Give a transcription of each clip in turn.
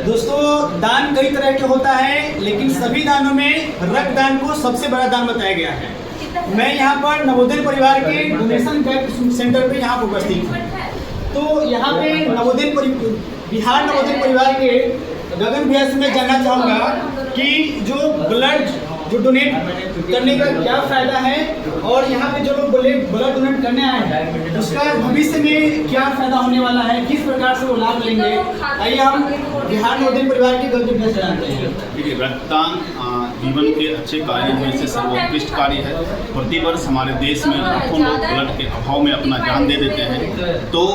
दोस्तों, दान कई तरह के होता है, लेकिन सभी दानों में रक्तदान को सबसे बड़ा दान बताया गया है। मैं यहाँ पर नवोदय परिवार के डोनेशन बैंक सेंटर पे यहाँ पर उपस्थित हूँ। तो यहाँ पे बिहार नवोदय परिवार के गगन भैया से मैं जानना चाहूँगा कि जो ब्लड डोनेट करने का क्या फायदा है, और यहाँ पे जो लोग ब्लड डोनेट करने आए हैं उसका भविष्य में क्या फायदा होने वाला है, किस प्रकार से वो लाभ लेंगे। आइए हम बिहार नवोदय परिवार के गगन भैया से जानते हैं। देखिए, रक्तदान जीवन के अच्छे कार्यों में से सर्वोत्कृष्ट कार्य है। प्रतिवर्ष हमारे देश में लाखों लोग ब्लड के अभाव में अपना जान दे देते हैं। तो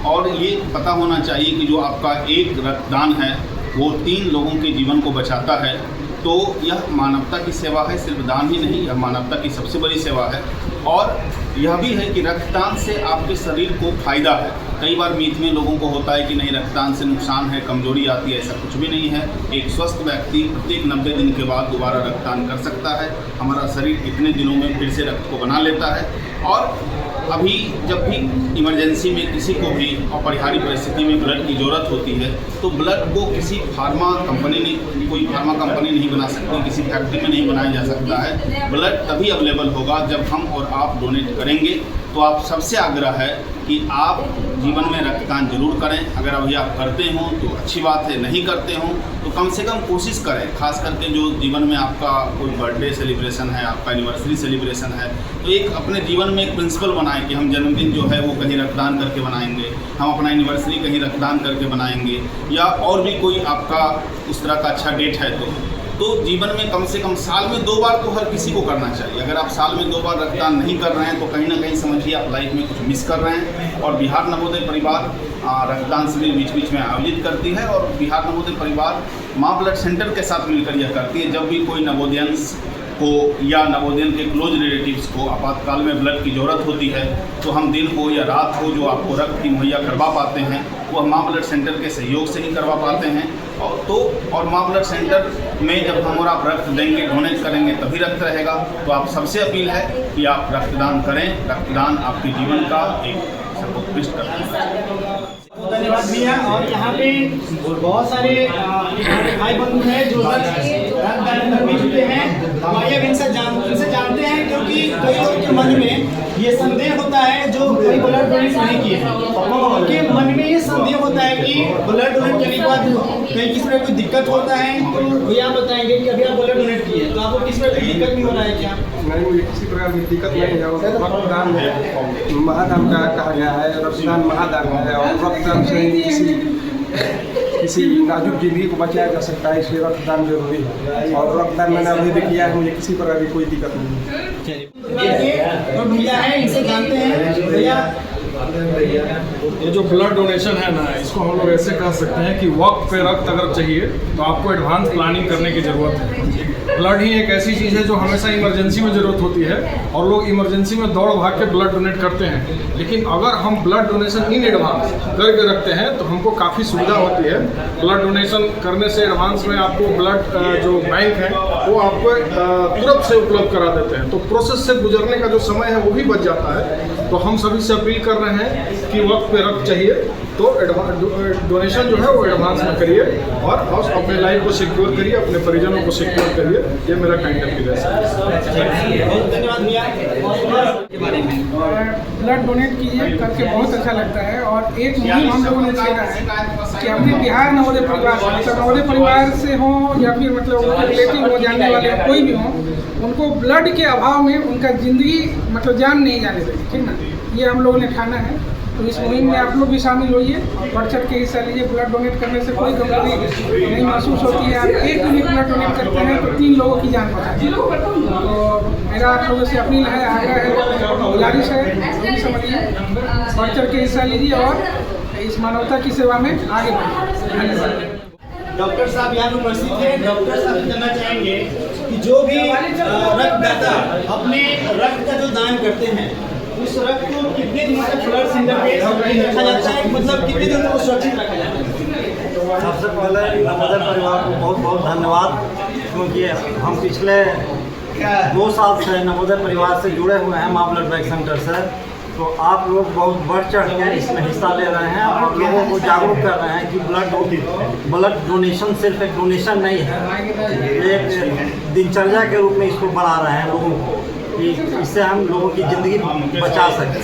और ये पता होना चाहिए कि जो आपका एक रक्तदान है वो 3 लोगों के जीवन को बचाता है। तो यह मानवता की सेवा है, सिर्फ दान ही नहीं, यह मानवता की सबसे बड़ी सेवा है। और यह भी है कि रक्तदान से आपके शरीर को फायदा है। कई बार मीत में लोगों को होता है कि नहीं, रक्तदान से नुकसान है, कमजोरी आती है। ऐसा कुछ भी नहीं है। एक स्वस्थ व्यक्ति प्रत्येक 90 दिन के बाद दोबारा रक्तदान कर सकता है। हमारा शरीर इतने दिनों में फिर से रक्त को बना लेता है। और अभी जब भी इमरजेंसी में किसी को भी अपरिहार्य परिस्थिति में ब्लड की ज़रूरत होती है तो ब्लड को किसी फार्मा कंपनी ने, कोई फार्मा कंपनी नहीं बना सकती, किसी फैक्ट्री में नहीं बनाया जा सकता है। ब्लड तभी अवेलेबल होगा जब हम और आप डोनेट करेंगे। तो आप सबसे आग्रह है कि आप जीवन में रक्तदान जरूर करें। अगर अभी आप करते हों तो अच्छी बात है, नहीं करते हों तो कम से कम कोशिश करें। खास करके जो जीवन में आपका कोई बर्थडे सेलिब्रेशन है, आपका एनिवर्सरी सेलिब्रेशन है, तो एक अपने जीवन में एक प्रिंसिपल बनाएं कि हम जन्मदिन जो है वो कहीं रक्तदान करके बनाएंगे, हम अपना एनिवर्सरी कहीं रक्तदान करके बनाएंगे, या और भी कोई आपका उस तरह का अच्छा डेट है तो जीवन में कम से कम साल में 2 बार तो हर किसी को करना चाहिए। अगर आप साल में 2 बार रक्तदान नहीं कर रहे हैं तो कहीं ना कहीं समझिए आप लाइफ में कुछ मिस कर रहे हैं। और बिहार नवोदय परिवार रक्तदान शिविर बीच बीच में आयोजित करती है, और बिहार नवोदय परिवार माँ ब्लड सेंटर के साथ मिलकर यह करती है। जब भी कोई नवोदयंस को या नवोदयन के क्लोज रिलेटिव्स को आपातकाल में ब्लड की ज़रूरत होती है तो हम दिन हो या रात हो जो आपको रक्त की मुहैया करवा पाते हैं वो माँ ब्लड सेंटर के सहयोग से ही करवा पाते हैं। और माँ ब्लड सेंटर में जब हम और आप रक्त देंगे, डोनेट करेंगे, तभी रक्त रहेगा। तो आप सबसे अपील है कि आप रक्तदान करें। रक्तदान आपके जीवन का एक सर्वोत्कृष्ट करता है। धन्यवाद भैया। और यहाँ पे बहुत सारे भाई बंधु हैं जो रक्तदान करने चुके हैं। हमारे इनसे जानते हैं, क्योंकि कई लोगों के मन में ये संदेह होता है जो कई ब्लड डोनेट नहीं किए हैं, उनके मन में ये संदेह होता है कि ब्लड डोनेट करने के बाद कहीं किसी में कोई दिक्कत होता है। तो भैया बताएंगे कि अभी आप ब्लड डोनेट किए तो आपको किसी में कोई दिक्कत नहीं हो रहा है क्या? नहीं, मुझे किसी प्रकार की दिक्कत नहीं है। रक्तदान महादान का कहा गया है, रक्तदान महादान है, और रक्तदान से किसी नाजुक जिंदगी को बचाया जा सकता है, इसलिए रक्तदान जरूरी है। और रक्तदान मैंने अभी भी किया है, मुझे किसी प्रकार की कोई दिक्कत नहीं है। तो भैया है, इनसे जानते हैं। भैया, ये जो ब्लड डोनेशन है ना, इसको हम लोग ऐसे कह सकते हैं कि वक्त पे रक्त अगर चाहिए तो आपको एडवांस प्लानिंग करने की ज़रूरत है। ब्लड ही एक ऐसी चीज़ है जो हमेशा इमरजेंसी में ज़रूरत होती है, और लोग इमरजेंसी में दौड़ भाग के ब्लड डोनेट करते हैं। लेकिन अगर हम ब्लड डोनेशन इन एडवांस करके रखते हैं तो हमको काफ़ी सुविधा होती है। ब्लड डोनेशन करने से एडवांस में आपको ब्लड जो बैंक है वो आपको तुरंत से उपलब्ध करा देते हैं, तो प्रोसेस से गुजरने का जो समय है वो भी बच जाता है। तो हम सभी से अपील कर रहे हैं कि वक्त पे रक्त चाहिए तो डोनेशन जो है वो एडवांस में करिए, और अपने लाइफ को सिक्योर करिए, अपने परिजनों को सिक्योर करिए। ये मेरा काइंड अपील है। बहुत धन्यवाद भैया। के बारे में ब्लड डोनेट कीजिए, करके बहुत अच्छा लगता है। और एक मुहिम हम लोगों ने छेड़ा है कि अपने बिहार नवोदय परिवार, मतलब नवोदय परिवार से हो या फिर मतलब उनके रिलेटिव हो, जानने वाले कोई भी हो, उनको ब्लड के अभाव में उनका ज़िंदगी मतलब जान नहीं जाने देगी, ठीक ना। ये हम लोगों ने ठाना है। तो इस मुहिम में आप लोग भी शामिल होइए, बढ़ चढ़ के हिस्सा लीजिए। ब्लड डोनेट करने से कोई कमजोरी नहीं महसूस होती है। आप एक यूनिट ब्लड डोनेट करते हैं तो 3 लोगों की जान बचाते हैं। तो मेरा आप लोगों से अपील है, आग्रह है, गुजारिश है, समझिए, बढ़ चढ़ के हिस्सा लीजिए और इस मानवता की सेवा में आगे बढ़िए। धन्यवाद। डॉक्टर साहब यहाँ उपस्थित हैं। डॉक्टर साहब जानना चाहेंगे कि जो भी रक्तदाता अपने रक्त का जो दान करते हैं उस रक्त को कितने दिनों तक ब्लड सेंटर पे रखा जाता है, मतलब कितने दिन तक सुरक्षित रखा जाता है? सबसे पहले नवोदय परिवार को बहुत बहुत धन्यवाद, क्योंकि हम पिछले 2 साल से नवोदय परिवार से जुड़े हुए हैं माँ ब्लड बैंक सेंटर से। तो आप लोग बहुत बढ़ चढ़ के इसमें हिस्सा ले रहे हैं और लोगों को जागरूक कर रहे हैं कि ब्लड डोनेशन सिर्फ एक डोनेशन नहीं है, एक दिनचर्या के रूप में इसको बना रहे हैं लोगों को कि इससे हम लोगों की ज़िंदगी बचा सकें।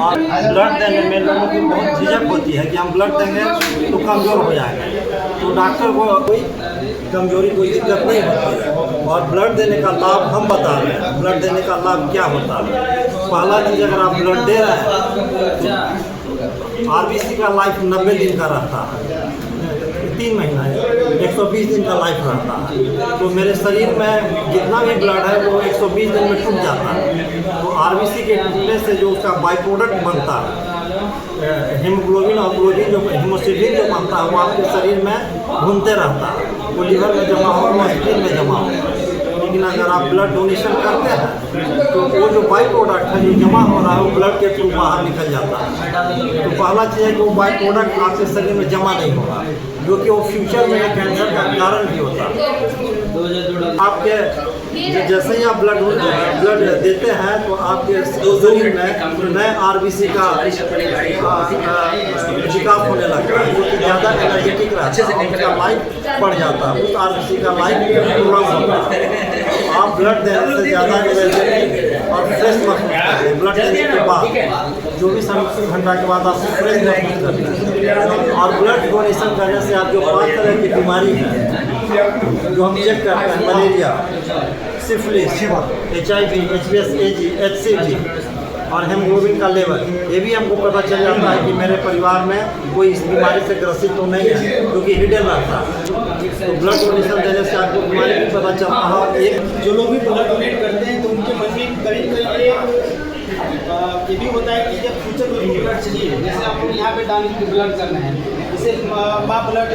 और ब्लड देने में लोगों की बहुत झिझक होती है कि हम ब्लड देंगे तो कमज़ोर हो जाएगा, तो डॉक्टर को कोई कमजोरी कोई दिक्कत नहीं होती है। और ब्लड देने का लाभ हम बता रहे हैं, ब्लड देने का लाभ क्या होता है। पहला चीज़, अगर आप ब्लड दे रहे हैं तो आरबीसी का लाइफ 90 दिन का रहता है, 3 महीना 120 दिन का लाइफ रहता है। तो मेरे शरीर में जितना भी ब्लड है वो 120 दिन में टूट जाता है। तो आरबीसी के टूटने से जो उसका बाई प्रोडक्ट बनता है, हीमोग्लोबिन और ग्लोबिन जो हीमोसिडिन जो बनता है वो आपके शरीर में घूमते रहता है, वो लिवर में जमा हो, स्किन में जमा हो। लेकिन अगर आप ब्लड डोनेशन करते हैं तो वो जो बाई प्रोडक्ट है जो जमा हो रहा है वो ब्लड के थ्रू बाहर निकल जाता है। तो पहला चीज़ है कि वो बाई प्रोडक्ट आपके शरीर में जमा नहीं होगा, जो कि वो फ्यूचर में कैंसर का कारण भी होता है। आपके जैसे ही आप ब्लड देते हैं तो आपके शरीर में नए आरबीसी का विकास होने लगता है, जो कि ज़्यादा एनर्जेटिक रहता है, उसका लाइफ बढ़ जाता है, उस आरबीसी का लाइफ पूरा होता है। आप ब्लड देने से ज़्यादा एनर्जेटिक और फ्रेश महसूस करते हैं। ब्लड देने के बाद 24 घंटा के बाद आप फ्रेश महसूस करते हैं। और ब्लड डोनेशन करने से आप जो 5 तरह की बीमारी है जो हम चेक करते हैं, malaria, syphilis, HIV, HBsAg, HCV और हेमोग्लोबिन का लेवल, ये भी हमको पता चल जाता है कि मेरे परिवार में कोई इस बीमारी से ग्रसित तो नहीं है, क्योंकि हिडन रहता है। तो ब्लड डोनेशन देने से आपको बीमारी भी पता चलता है। एक जो लोग भी ब्लड डोनेट करते हैं तो उनके मन में करीब ये भी होता है कि जब फ्यूचर में ब्लड चाहिए, जैसे आपको यहाँ पे दान ब्लड करना है, जैसे माँ ब्लड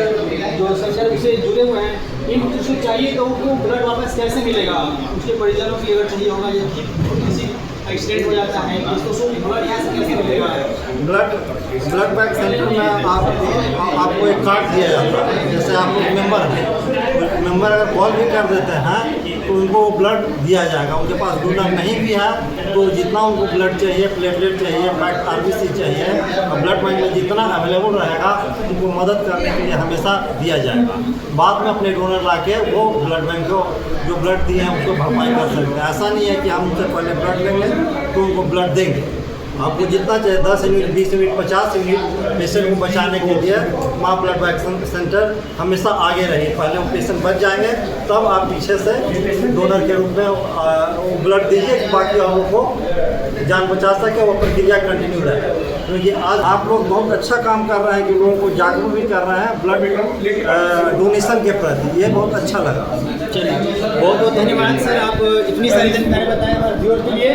जो संचार से जुड़े हुए हैं, इन किसी चाहिए तो उनको ब्लड वापस कैसे मिलेगा, उसके परिजनों की अगर चाहिए होगा या किसी एक्सीडेंट हो जाता है तो ब्लड यहाँ से कैसे मिलेगा। ब्लड बैंक सेंटर में आपको एक कार्ड दिया जाता है। जैसे आप मेंबर अगर कॉल भी कर देते हैं तो उनको ब्लड दिया जाएगा। उनके पास डोनर नहीं भी है तो जितना उनको ब्लड चाहिए, प्लेटलेट चाहिए, आरबीसी चाहिए, और ब्लड बैंक में जितना अवेलेबल रहेगा उनको मदद करने के लिए हमेशा दिया जाएगा। बाद में अपने डोनर ला के वो ब्लड बैंक को जो ब्लड दिए हैं उसको भरपाई कर सकते हैं। ऐसा नहीं है कि हम उनसे पहले ब्लड लेंगे तो उनको ब्लड देंगे। आपको जितना चाहिए 10 यूनिट, 20 यूनिट, 50 यूनिट पेशेंट को बचाने के लिए माँ ब्लड बैंक सेंटर हमेशा आगे रही। पहले वो पेशेंट बच जाएंगे तब आप पीछे से डोनर के रूप में ब्लड दीजिए कि बाकी औरों को जान बचा सके, वो प्रक्रिया कंटिन्यू रहे। क्योंकि आज आप लोग बहुत अच्छा काम कर रहे हैं कि लोगों को जागरूक भी कर रहे हैं ब्लड डोनेशन के प्रति, ये बहुत अच्छा लगा। चलिए, बहुत बहुत धन्यवाद सर, आप इतनी सारी जानकारी बताएं हमारे व्यूअर के लिए।